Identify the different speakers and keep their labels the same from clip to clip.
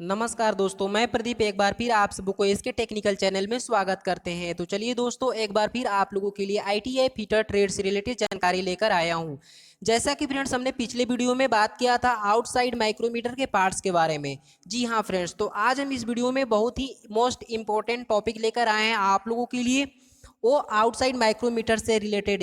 Speaker 1: नमस्कार दोस्तों, मैं प्रदीप एक बार फिर आप सबको इसके टेक्निकल चैनल में स्वागत करते हैं। तो चलिए दोस्तों, एक बार फिर आप लोगों के लिए आईटीआई फिटर ट्रेड से रिलेटेड जानकारी लेकर आया हूं। जैसा कि फ्रेंड्स हमने पिछले वीडियो में बात किया था आउटसाइड माइक्रोमीटर के पार्ट्स के बारे में। जी हाँ फ्रेंड्स, तो आज हम इस वीडियो में बहुत ही मोस्ट इंपॉर्टेंट टॉपिक लेकर आए हैं आप लोगों के लिए। वो आउटसाइड माइक्रोमीटर से रिलेटेड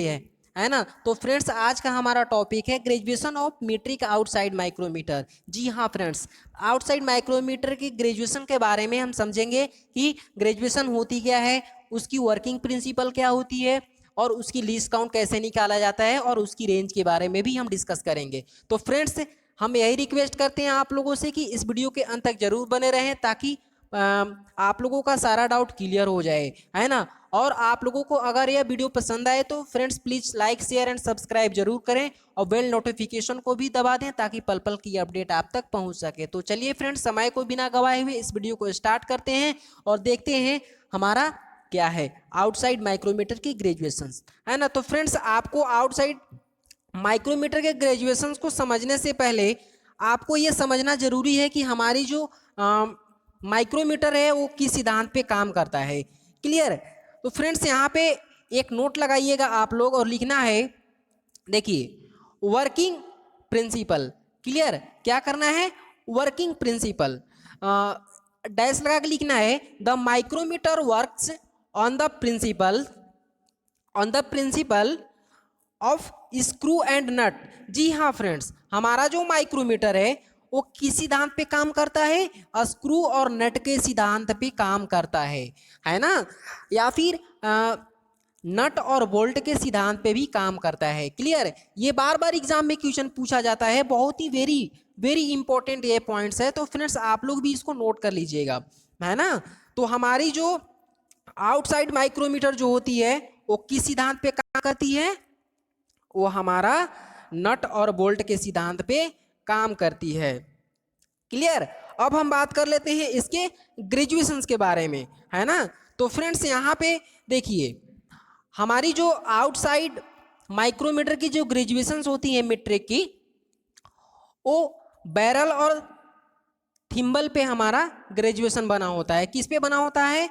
Speaker 1: है ना। तो फ्रेंड्स आज का हमारा टॉपिक है graduation of metric outside micrometer. जी हाँ फ्रेंड्स, आउटसाइड माइक्रोमीटर की ग्रेजुएशन के बारे में हम समझेंगे कि ग्रेजुएशन होती क्या है, उसकी वर्किंग प्रिंसिपल क्या होती है और उसकी लीस्ट काउंट कैसे निकाला जाता है और उसकी रेंज के बारे में भी हम डिस्कस करेंगे। तो फ्रेंड्स हम यही रिक्वेस्ट करते हैं आप लोगों से कि इस वीडियो के अंत तक जरूर बने रहें ताकि आप लोगों का सारा डाउट क्लियर हो जाए, है ना। और आप लोगों को अगर यह वीडियो पसंद आए तो friends please like share and subscribe जरूर करें और बेल नोटिफिकेशन को भी दबा दें ताकि पल पल की अपडेट आप तक पहुंच सके। तो चलिए फ्रेंड्स, समय को बिना गवाए हुए इस वीडियो को स्टार्ट करते हैं और देखते हैं हमारा क्या है आउटसाइड माइक्रोमीटर की ग्रेजुएशन, है ना। तो फ्रेंड्स आपको आउटसाइड माइक्रोमीटर के ग्रेजुएशंस को समझने से पहले आपको ये समझना जरूरी है कि हमारी जो माइक्रोमीटर है वो किस सिद्धांत पे काम करता है। क्लियर। तो फ्रेंड्स यहाँ पे एक नोट लगाइएगा आप लोग और लिखना है, देखिए वर्किंग प्रिंसिपल। क्लियर, क्या करना है, वर्किंग प्रिंसिपल डैश लगा के लिखना है the micrometer works on the principle of screw and nut. जी हाँ फ्रेंड्स, हमारा जो माइक्रोमीटर है वो किस सिद्धांत पे काम करता है, स्क्रू और नट के सिद्धांत पे काम करता है ना। या फिर नट और बोल्ट के सिद्धांत पे भी काम करता है। क्लियर, ये बार बार एग्जाम में क्वेश्चन पूछा जाता है, बहुत ही वेरी वेरी इंपॉर्टेंट ये पॉइंट्स है। तो फ्रेंड्स आप लोग भी इसको नोट कर लीजिएगा, है ना। तो हमारी जो आउटसाइड माइक्रोमीटर जो होती है वो किस सिद्धांत पे काम करती है, वो हमारा नट और बोल्ट के सिद्धांत पे काम करती है। क्लियर। अब हम बात कर लेते हैं इसके ग्रेजुएशंस के बारे में, है ना। तो फ्रेंड्स यहाँ पे देखिए हमारी जो आउटसाइड माइक्रोमीटर की जो ग्रेजुएशंस होती है मीट्रिक की, वो बैरल और थिम्बल पे हमारा ग्रेजुएशन बना होता है। किस पे बना होता है,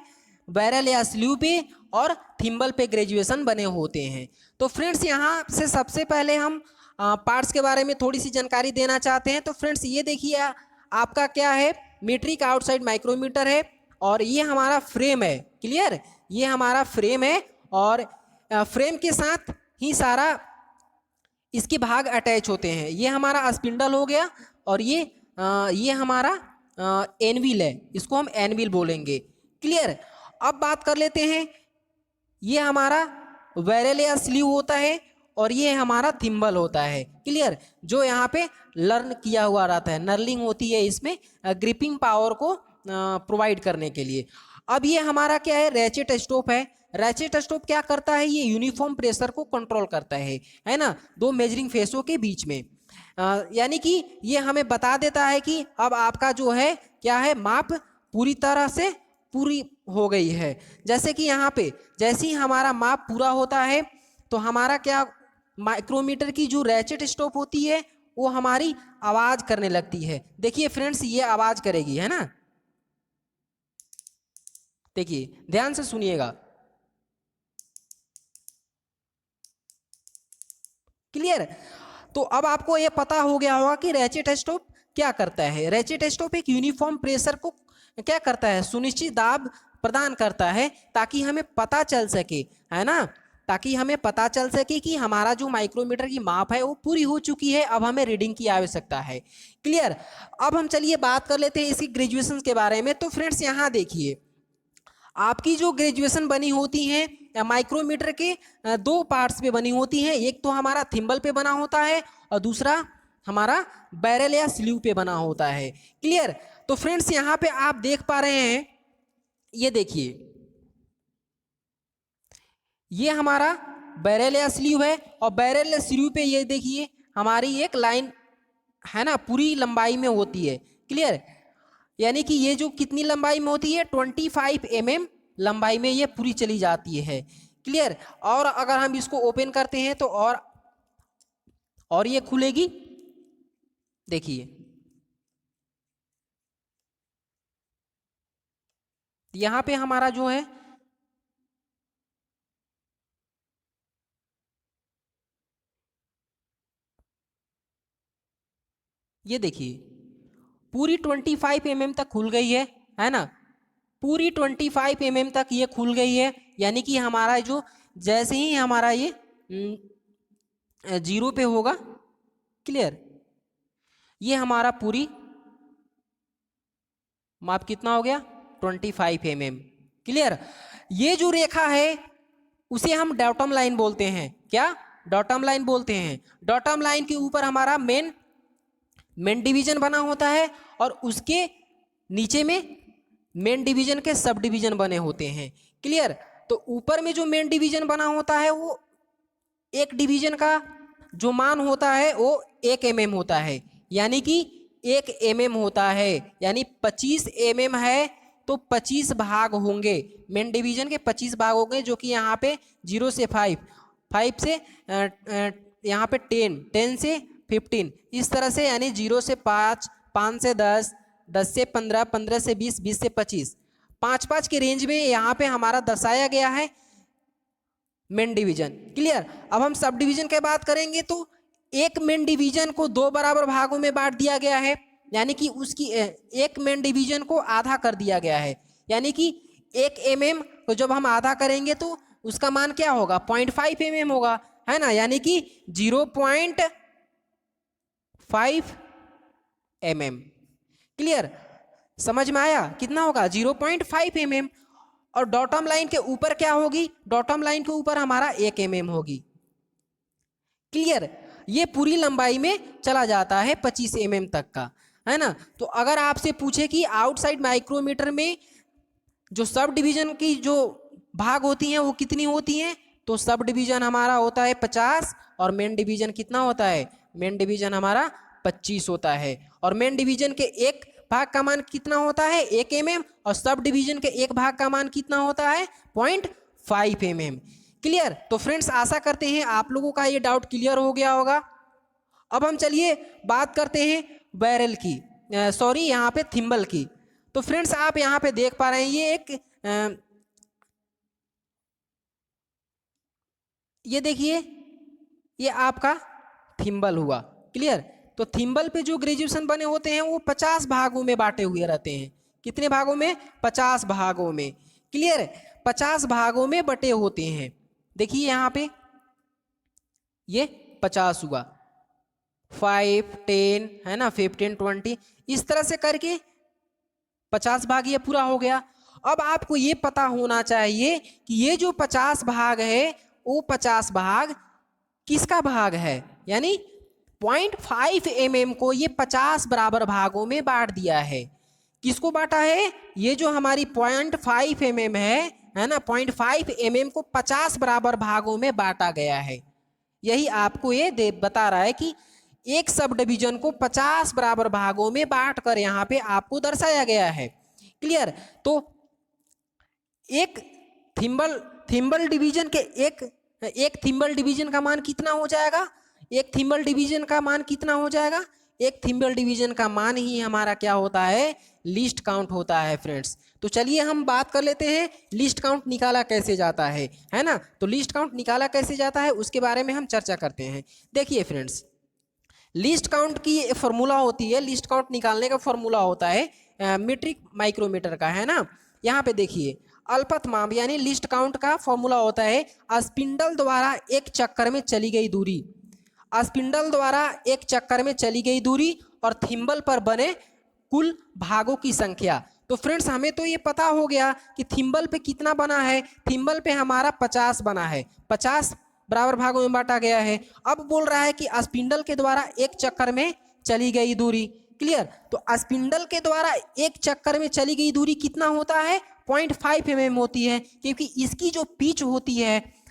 Speaker 1: बैरल या स्लीव पे और थिम्बल पे ग्रेजुएशन बने होते हैं। तो फ्रेंड्स यहाँ से सबसे पहले हम पार्ट्स के बारे में थोड़ी सी जानकारी देना चाहते हैं। तो फ्रेंड्स ये देखिए आपका क्या है, मीट्रिक आउटसाइड माइक्रोमीटर है और ये हमारा फ्रेम है। क्लियर, ये हमारा फ्रेम है और फ्रेम के साथ ही सारा इसके भाग अटैच होते हैं। ये हमारा स्पिंडल हो गया और ये हमारा एनविल है, इसको हम एनविल बोलेंगे। क्लियर। अब बात कर लेते हैं, ये हमारा वैरल या स्लीव होता है और ये हमारा थिम्बल होता है। क्लियर, जो यहाँ पे लर्न किया हुआ रहता है, नर्लिंग होती है इसमें ग्रिपिंग पावर को प्रोवाइड करने के लिए। अब ये हमारा क्या है, रैचेट स्टॉप है। रैचेट स्टॉप क्या करता है, ये यूनिफॉर्म प्रेशर को कंट्रोल करता है ना, दो मेजरिंग फेसों के बीच में। यानी कि ये हमें बता देता है कि अब आपका जो है क्या है, माप पूरी तरह से पूरी हो गई है। जैसे कि यहाँ पे जैसे ही हमारा माप पूरा होता है तो हमारा क्या, माइक्रोमीटर की जो रैचेट स्टॉप होती है वो हमारी आवाज करने लगती है। देखिए फ्रेंड्स ये आवाज करेगी, है ना। देखिए ध्यान से सुनिएगा। क्लियर। तो अब आपको यह पता हो गया होगा कि रैचेट स्टॉप क्या करता है। रैचेट स्टॉप एक यूनिफॉर्म प्रेशर को क्या करता है, सुनिश्चित दाब प्रदान करता है ताकि हमें पता चल सके, है ना, ताकि हमें पता चल सके कि हमारा जो माइक्रोमीटर की माप है वो पूरी हो चुकी है, अब हमें रीडिंग की आवश्यकता है। क्लियर। अब हम चलिए बात कर लेते हैं इसकी ग्रेजुएशन के बारे में। तो फ्रेंड्स यहाँ देखिए आपकी जो ग्रेजुएशन बनी होती है माइक्रोमीटर के दो पार्ट्स पे बनी होती हैं। एक तो हमारा थिम्बल पे बना होता है और दूसरा हमारा बैरल या स्लीव पे बना होता है। क्लियर। तो फ्रेंड्स यहाँ पे आप देख पा रहे हैं, ये देखिए ये हमारा बैरल या स्लीव है और बैरल या स्लीव पे ये देखिए हमारी एक लाइन है ना, पूरी लंबाई में होती है। क्लियर। यानी कि ये जो कितनी लंबाई में होती है, 25 mm लंबाई में ये पूरी चली जाती है। क्लियर। और अगर हम इसको ओपन करते हैं तो और ये खुलेगी, देखिए यहाँ पे हमारा जो है ये देखिए पूरी 25 mm तक खुल गई है ना। पूरी 25 mm तक ये खुल गई है, यानी कि हमारा जो जैसे ही हमारा ये 0 पे होगा, क्लियर, ये हमारा पूरी माप कितना हो गया 25 mm, क्लियर। ये जो रेखा है उसे हम डॉटम लाइन बोलते हैं। क्या डॉटम लाइन बोलते हैं। डॉटम लाइन के ऊपर हमारा मेन डिवीजन बना होता है और उसके नीचे में मेन डिवीजन के सब डिवीजन बने होते हैं, क्लियर। तो ऊपर में जो मेन डिवीजन बना होता है वो एक डिवीजन का जो मान होता है वो 1 mm होता है, यानी कि 1 mm होता है, यानी 25 mm है तो 25 भाग होंगे, मेन डिवीजन के 25 भाग होंगे, जो कि यहाँ पे 0 से 5, 5 से यहाँ पे 10, 10 से 15, इस तरह से, यानी 0 से 5, 5 से 10, 10 से 15, 15 से 20, 20 से 25, 5-5 के रेंज में यहाँ पे हमारा दर्शाया गया है मेन डिवीजन, क्लियर। अब हम सब डिवीजन की बात करेंगे तो एक मेन डिवीजन को 2 बराबर भागों में बांट दिया गया है, यानी कि उसकी एक मेन डिवीजन को आधा कर दिया गया है, यानी कि 1 mm को जब हम आधा करेंगे तो उसका मान क्या होगा 0.5 mm होगा, है ना, यानी कि 0.5 mm, क्लियर। समझ में आया कितना होगा 0.5 mm। और डॉटम लाइन के ऊपर क्या होगी, डॉटम लाइन के ऊपर हमारा 1 mm होगी, क्लियर। ये पूरी लंबाई में चला जाता है 25 mm तक का, है ना। तो अगर आपसे पूछे कि आउटसाइड माइक्रोमीटर में जो सब डिवीजन की जो भाग होती हैं वो कितनी होती हैं, तो सब डिवीजन हमारा होता है 50 और मेन डिवीजन कितना होता है, मेन डिवीजन हमारा 25 होता है। और मेन डिवीजन के एक भाग का मान कितना होता है 1 mm और सब डिवीजन के एक भाग का मान कितना होता है 0.5 mm, क्लियर। तो फ्रेंड्स आशा करते हैं आप लोगों का ये डाउट क्लियर हो गया होगा। अब हम चलिए बात करते हैं बैरल की, सॉरी यहाँ पे थिम्बल की। तो फ्रेंड्स आप यहाँ पे देख पा रहे हैं ये एक ये देखिए ये आपका थिम्बल हुआ, क्लियर। तो थिम्बल पे जो ग्रेजुएशन बने होते हैं वो 50 भागों में बांटे हुए रहते हैं। कितने भागों में 50 भागों में, क्लियर, 50 भागों में बटे होते हैं। देखिए यहाँ पे ये 50 हुआ, 5, 10, है ना, 15, 20, इस तरह से करके 50 भाग ये पूरा हो गया। अब आपको ये पता होना चाहिए कि ये जो 50 भाग है वो 50 भाग किसका भाग है, यानी 0.5 mm को ये 50 बराबर भागों में बांट दिया है। किसको बांटा है, ये जो हमारी 0.5 mm है ना, 0.5 mm को 50 बराबर भागों में बांटा गया है। यही आपको ये बता रहा है कि एक सब डिवीजन को 50 बराबर भागों में बांट कर यहाँ पे आपको दर्शाया गया है, क्लियर। तो एक थिम्बल डिवीजन के एक थिम्बल डिवीजन का मान कितना हो जाएगा, एक थिम्बल डिवीजन का मान कितना हो जाएगा, एक थिम्बल डिवीजन का मान ही हमारा क्या होता है लीस्ट काउंट होता है फ्रेंड्स। तो चलिए हम बात कर लेते हैं लिस्ट काउंट निकाला कैसे जाता है ना। तो लिस्ट काउंट निकाला कैसे जाता है उसके बारे में हम चर्चा करते हैं। देखिए फ्रेंड्स लिस्ट काउंट की फॉर्मूला होती है, लिस्ट काउंट निकालने का फॉर्मूला होता है मीट्रिक माइक्रोमीटर का, है ना। यहाँ पे देखिए अल्पतमाप यानी लिस्ट काउंट का फॉर्मूला होता है स्पिंडल द्वारा एक चक्कर में चली गई दूरी, स्पिंडल द्वारा एक चक्कर में चली गई दूरी और थिम्बल पर बने कुल भागों की संख्या। तो फ्रेंड्स हमें तो ये पता हो गया कि थिम्बल पे कितना बना है, थिम्बल पे हमारा 50 बना है, 50 बराबर भागों में बांटा गया है। अब बोल रहा है कि स्पिंडल के द्वारा एक चक्कर में चली गई दूरी, क्लियर। तो स्पिंडल के द्वारा एक चक्कर में चली गई दूरी कितना होता है 0.5 mm होती है, क्योंकि इसकी जो पिच होती है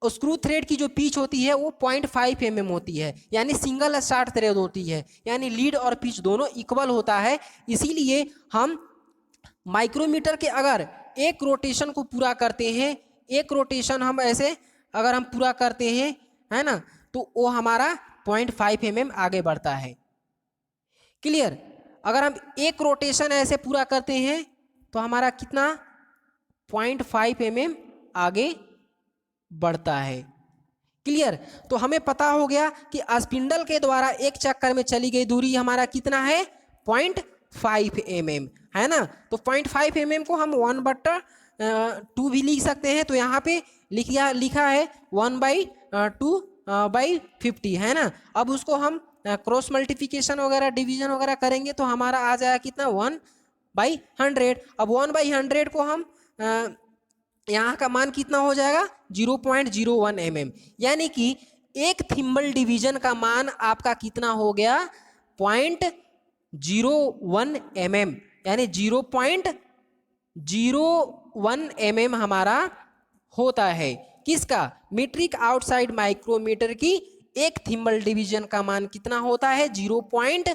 Speaker 1: स्क्रू थ्रेड की जो पिच होती है वो 0.5 mm होती है, यानी सिंगल स्टार्ट थ्रेड होती है, यानी लीड और पिच दोनों इक्वल होता है। इसीलिए हम माइक्रोमीटर के अगर एक रोटेशन को पूरा करते हैं, एक रोटेशन हम ऐसे अगर हम पूरा करते हैं, है ना, तो वो हमारा 0.5 mm आगे बढ़ता है, क्लियर। अगर हम एक रोटेशन ऐसे पूरा करते हैं तो हमारा कितना 0.5 mm आगे बढ़ता है। क्लियर। तो हमें पता हो गया कि स्पिंडल के द्वारा एक चक्कर में चली गई दूरी हमारा कितना है 0.5 mm, है ना। तो 0.5 mm को हम 1/2 भी लिख सकते हैं। तो यहाँ पे लिखा है 1/2/50, है ना। अब उसको हम क्रॉस मल्टीप्लिकेशन वगैरह डिवीजन वगैरह करेंगे तो हमारा आ जाएगा कितना 1/100। अब 1/100 को हम यहाँ का मान कितना हो जाएगा 0.01 mm, यानी कि एक थिम्बल डिवीजन का मान आपका कितना हो गया 0.01 mm, यानी 0.01 mm हमारा होता है किसका मीट्रिक आउटसाइड माइक्रोमीटर की एक थिम्बल डिवीजन का मान कितना होता है 0.01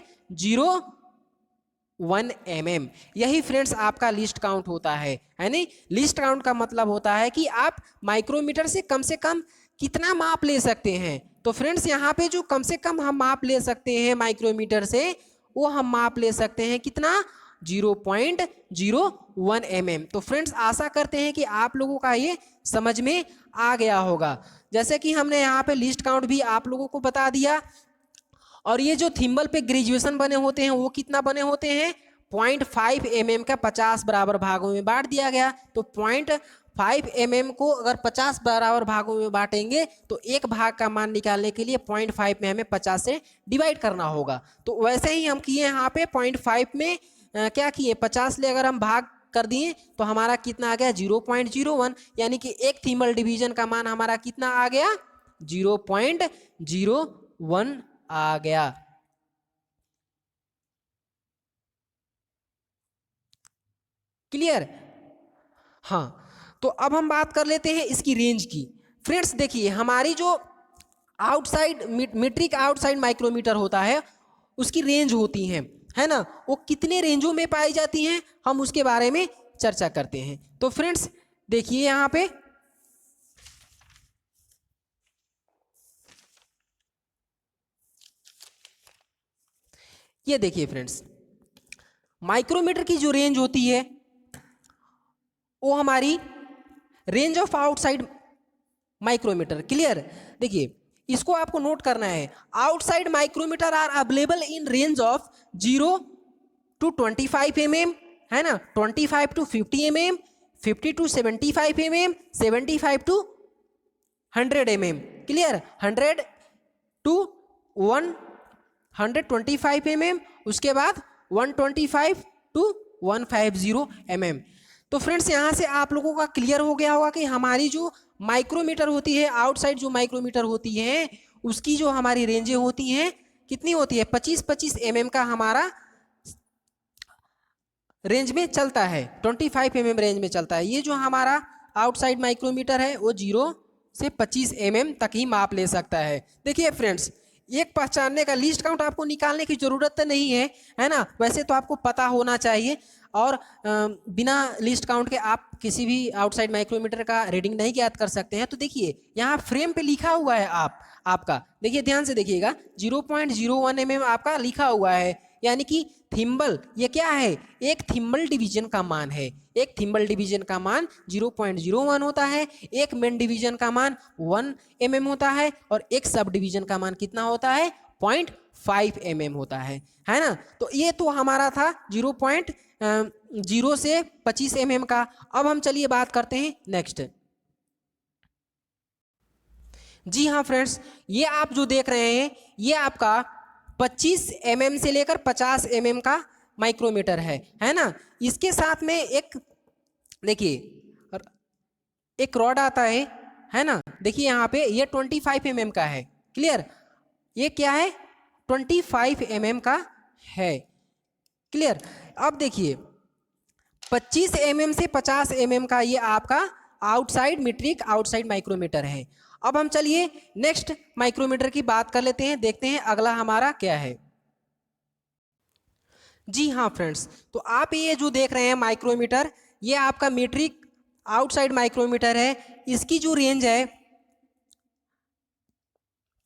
Speaker 1: mm। यही फ्रेंड्स आपका लिस्ट काउंट होता है नहीं। लिस्ट काउंट का मतलब होता है कि आप माइक्रोमीटर से कम कितना माप ले सकते हैं। तो फ्रेंड्स यहाँ पे जो कम से कम हम माप ले सकते हैं माइक्रोमीटर से, वो हम माप ले सकते हैं कितना 0.01 mm। तो फ्रेंड्स आशा करते हैं कि आप लोगों का ये समझ में आ गया होगा। जैसे कि हमने यहाँ पे लिस्ट काउंट भी आप लोगों को बता दिया। और ये जो थिम्बल पे ग्रेजुएशन बने होते हैं वो कितना बने होते हैं 0.5 mm का 50 बराबर भागों में बांट दिया गया। तो 0.5 mm को अगर 50 बराबर भागों में बांटेंगे तो एक भाग का मान निकालने के लिए 0.5 में हमें 50 से डिवाइड करना होगा। तो वैसे ही हम किए यहाँ पे 0.5 में क्या किए 50 ले अगर हम भाग कर दिए तो हमारा कितना आ गया 0.01, यानी कि एक थिम्बल डिवीजन का मान हमारा कितना आ गया 0.01 आ गया। क्लियर। हाँ, तो अब हम बात कर लेते हैं इसकी रेंज की। फ्रेंड्स देखिए हमारी जो आउटसाइड मीट्रिक आउटसाइड माइक्रोमीटर होता है उसकी रेंज होती है ना। वो कितने रेंजों में पाई जाती हैं हम उसके बारे में चर्चा करते हैं। तो फ्रेंड्स देखिए यहाँ पे ये देखिए फ्रेंड्स माइक्रोमीटर की जो रेंज होती है वो हमारी range of outside micrometer. Clear. देखिए इसको आपको नोट करना है। Outside micrometer are available in range of 0 to 25 mm, है ना, 25 to 50 mm, 50 to 75 mm, 75 to 100 mm। Clear. 100 to 125 mm, उसके बाद 125 to 150 mm। तो फ्रेंड्स यहाँ से आप लोगों का क्लियर हो गया होगा कि हमारी जो माइक्रोमीटर होती है आउटसाइड जो माइक्रोमीटर होती है उसकी जो हमारी रेंजें होती हैं कितनी होती है 25-25 mm का हमारा रेंज में चलता है, 25 mm रेंज में चलता है। ये जो हमारा आउटसाइड माइक्रोमीटर है वो 0 से 25 mm तक ही माप ले सकता है। देखिए फ्रेंड्स एक पहचानने का लिस्ट काउंट आपको निकालने की ज़रूरत नहीं है ना। वैसे तो आपको पता होना चाहिए और बिना लिस्ट काउंट के आप किसी भी आउटसाइड माइक्रोमीटर का रीडिंग नहीं ज्ञात कर सकते हैं। तो देखिए यहाँ फ्रेम पे लिखा हुआ है आपका देखिए ध्यान से देखिएगा 0.01 mm आपका लिखा हुआ है, यानी कि थिम्बल ये क्या है एक थिम्बल डिवीजन का मान है। एक थिम्बल डिवीजन का मान 0.01 होता है, एक मेन डिवीजन का मान 1 mm होता है और एक सब डिवीजन का मान कितना होता है 0.5 mm होता है ना। तो ये तो हमारा था 0.0 से 25 mm का। अब हम चलिए बात करते हैं नेक्स्ट। जी हाँ फ्रेंड्स ये आप जो देख रहे हैं ये आपका 25 mm से लेकर 50 mm का माइक्रोमीटर है ना। इसके साथ में एक देखिए एक रॉड आता है ना। देखिए यहाँ पे ये 25 mm का है। क्लियर। ये क्या है 25 mm का है। क्लियर। अब देखिए 25 mm से 50 mm का ये आपका आउटसाइड मीट्रिक आउटसाइड माइक्रोमीटर है। अब हम चलिए नेक्स्ट माइक्रोमीटर की बात कर लेते हैं, देखते हैं अगला हमारा क्या है। जी हाँ फ्रेंड्स तो आप ये जो देख रहे हैं माइक्रोमीटर ये आपका मीट्रिक आउटसाइड माइक्रोमीटर है। इसकी जो रेंज है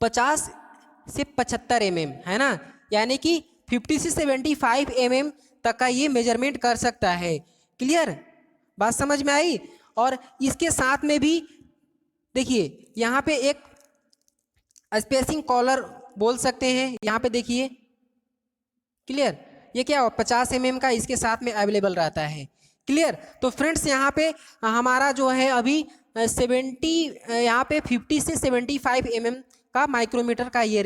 Speaker 1: 50 से 75 mm है ना, यानी कि 50 से 75 mm तक का ये मेजरमेंट कर सकता है। क्लियर बात समझ में आई। और इसके साथ में भी देखिए यहाँ पे एक स्पेसिंग कॉलर बोल सकते हैं, यहाँ पे देखिए क्लियर, ये क्या 50 mm का इसके साथ में अवेलेबल रहता है। क्लियर। तो फ्रेंड्स यहाँ पे हमारा जो है अभी 70 यहाँ पे 50 से 75 mm का माइक्रोमीटर का ये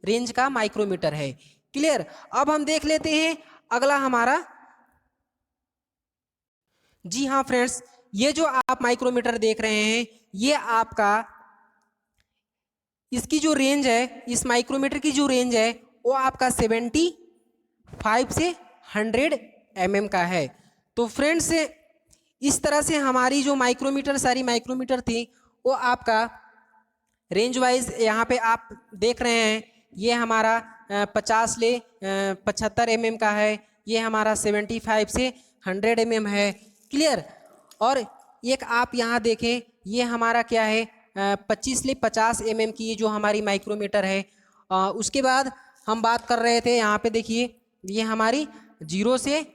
Speaker 1: रेंज का माइक्रोमीटर है। क्लियर। अब हम देख लेते हैं अगला हमारा। जी हाँ फ्रेंड्स, ये जो आप माइक्रोमीटर देख रहे हैं ये आपका, इसकी जो रेंज है, इस माइक्रोमीटर की जो रेंज है वो आपका 75 से 100 mm का है। तो फ्रेंड्स इस तरह से हमारी जो माइक्रोमीटर, सारी माइक्रोमीटर थी वो आपका रेंज वाइज यहाँ पे आप देख रहे हैं। ये हमारा 50 से 75 mm का है, ये हमारा 75 से 100 mm है। क्लियर। और एक आप यहाँ देखें, ये हमारा क्या है 25 से 50 mm की जो हमारी माइक्रोमीटर है। उसके बाद हम बात कर रहे थे, यहाँ पे देखिए ये हमारी 0 से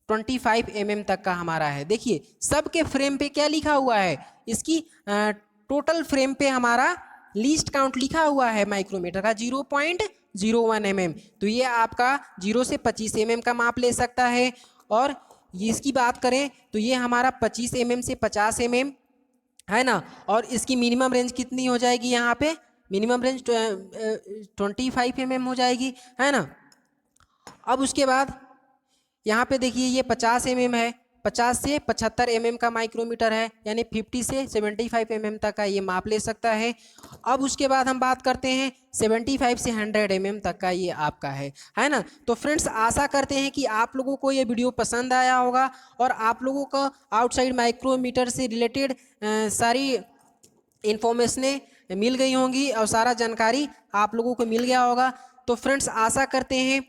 Speaker 1: 25 mm तक का हमारा है। देखिए सबके फ्रेम पे क्या लिखा हुआ है, इसकी टोटल फ्रेम पे हमारा लीस्ट काउंट लिखा हुआ है माइक्रोमीटर का 0.01 mm। तो ये आपका 0 से 25 mm का माप ले सकता है। और इसकी बात करें तो ये हमारा 25 mm से 50 mm है ना। और इसकी मिनिमम रेंज कितनी हो जाएगी, यहाँ पे मिनिमम रेंज 25 mm हो जाएगी, है ना। अब उसके बाद यहाँ पे देखिए ये 50 mm है, 50 से 75 mm का माइक्रोमीटर है, यानी 50 से 75 mm तक का ये माप ले सकता है। अब उसके बाद हम बात करते हैं 75 से 100 mm तक का, ये आपका है ना। तो फ्रेंड्स आशा करते हैं कि आप लोगों को ये वीडियो पसंद आया होगा और आप लोगों को आउटसाइड माइक्रोमीटर से रिलेटेड सारी इन्फॉर्मेशनें मिल गई होंगी और सारा जानकारी आप लोगों को मिल गया होगा। तो फ्रेंड्स आशा करते हैं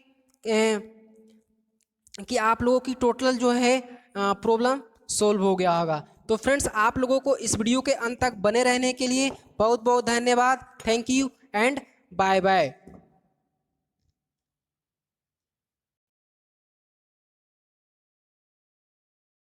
Speaker 1: कि आप लोगों की टोटल जो है प्रॉब्लम सोल्व हो गया होगा। तो फ्रेंड्स आप लोगों को इस वीडियो के अंत तक बने रहने के लिए बहुत बहुत धन्यवाद। Thank you and bye bye.